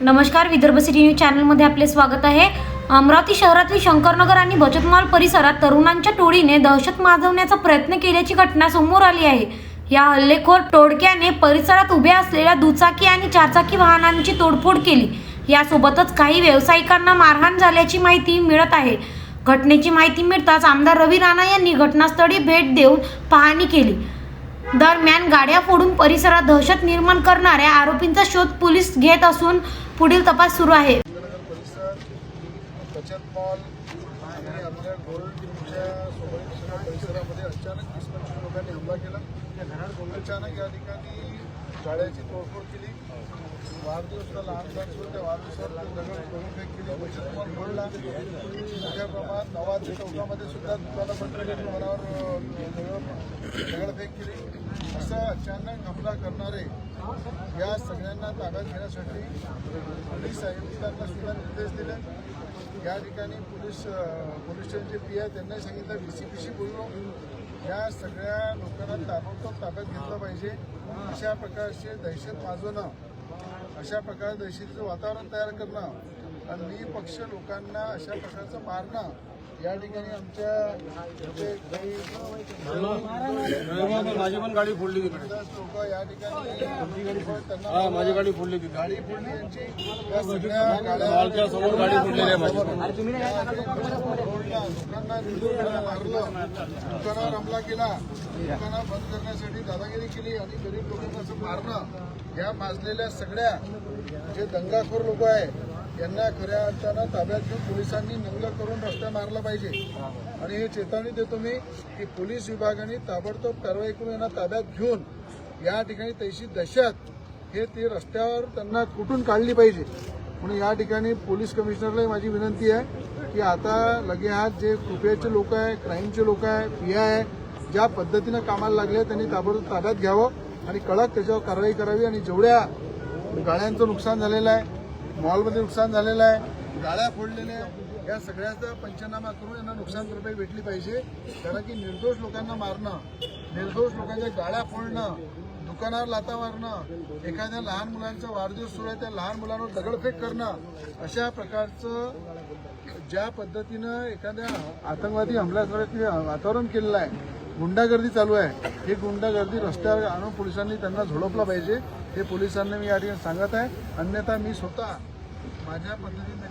नमस्कार, Vidarbha city news चॅनलमध्ये आपले स्वागत आहे। अमरावती शहरातील शंकरनगर आणि बचत मॉल परिसरात तरुणांच्या टोळीने दहशत माजवण्याचा प्रयत्न केल्याची घटना समोर आली आहे। या हल्लेखोर टोळक्याने परिसरात उभ्या असलेल्या दुचाकी आणि चारचाकी वाहनांची तोडफोड केली। यासोबतच काही व्यावसायिकांना मारहाण झाल्याची माहिती मिळत आहे। घटनेची माहिती मिळताच आमदार रवी राणा यांनी घटनास्थळी भेट देऊन पाहणी केली। दरम्यान गाड्या फोडून परिसरात दहशत निर्माण करणाऱ्या आरोपींचा शोध पोलीस घेत असून पुढील तपास सुरू आहे। बचत मॉल आणि आपल्या गोल्डच्या परिसरामध्ये अचानक 20-25 लोकांनी हमला केला। अचानक या ठिकाणी गाड्याची तोडफोड केली। वाढदिवसाला लहान मुलांसोबत त्या वाढदिवसावर दगडफेक केली। बचत मॉल फोडला। मोठ्या प्रमाणात नवाज चौकामध्ये सुद्धा दुकानं बंद केली, दुकानावर दगडफेक केली। असं अचानक हमला करणारे या सगळ्यांना ताब्यात घेण्यासाठी पोलीस आयुक्तांना सुद्धा निर्देश दिले। या ठिकाणी पोलीस स्टेशनचे पी आय त्यांनाही सांगितलं, DCPशी बोललो, या सगळ्या लोकांना ताबडतोब ताब्यात घेतलं पाहिजे। अशा प्रकारचे दहशत माजवणं, अशा प्रकारे दहशतीचं वातावरण तयार करणं आणि निपक्ष लोकांना अशा प्रकारचं मारणं, या ठिकाणी आमच्या माझी पण गाडी फोडली तिकडे लोक या ठिकाणी माझी गाडी फोडली तिथे गाडी फोडली यांची। या सगळ्या मॉलच्या समोर गाडी फोडलेली आहे माझी। लोकांना मारलं, दुकानावर हमला केला, दुकानं बंद करण्यासाठी दादागिरी केली आणि गरीब लोकांना असं मारणं, या माजलेल्या सगळ्या जे दंगाखोर लोक आहे यांना खऱ्या अर्थानं ताब्यात घेऊन पोलिसांनी नंग करून रस्ता मारला पाहिजे। आणि हे चेतावणी देतो मी की पोलीस विभागाने ताबडतोब कारवाई करून यांना ताब्यात घेऊन या ठिकाणी तैशी दहशत हे ते रस्त्यावर त्यांना कुठून काढली पाहिजे। म्हणून या ठिकाणी पोलीस कमिशनरलाही माझी विनंती आहे की आता लगेहात जे कृपयाचे लोक आहे, क्राईमचे लोक आहे, PI आहे, ज्या पद्धतीनं कामाला लागले त्यांनी ताबडतोब ताब्यात घ्यावं आणि कडक त्याच्यावर कारवाई करावी। आणि जेवढ्या गाड्यांचं नुकसान झालेलं आहे, मॉलमध्ये नुकसान झालेलं आहे, गाड्या फोडलेल्या आहे, या सगळ्याचा पंचनामा करून यांना नुकसान भरपाई भेटली पाहिजे। कारण की निर्दोष लोकांना मारणं, निर्दोष लोकांच्या गाड्या फोडणं, दुकानावर लाथा मारणं, एखाद्या लहान मुलांचा वाढदिवस सुरू आहे त्या लहान मुलांवर दगडफेक करणं, अशा प्रकारचं ज्या पद्धतीनं एखाद्या आतंकवादी हमल्यासारखं वातावरण केलेलं आहे, गुंडागर्दी चालू आहे, हे गुंडागर्दी रस्त्यावर आणून पोलिसांनी त्यांना झोडपलं पाहिजे। हे पोलिसांना मी या ठिकाणी सांगत आहे। अन्यथा मी स्वतः माझ्या पद्धतीने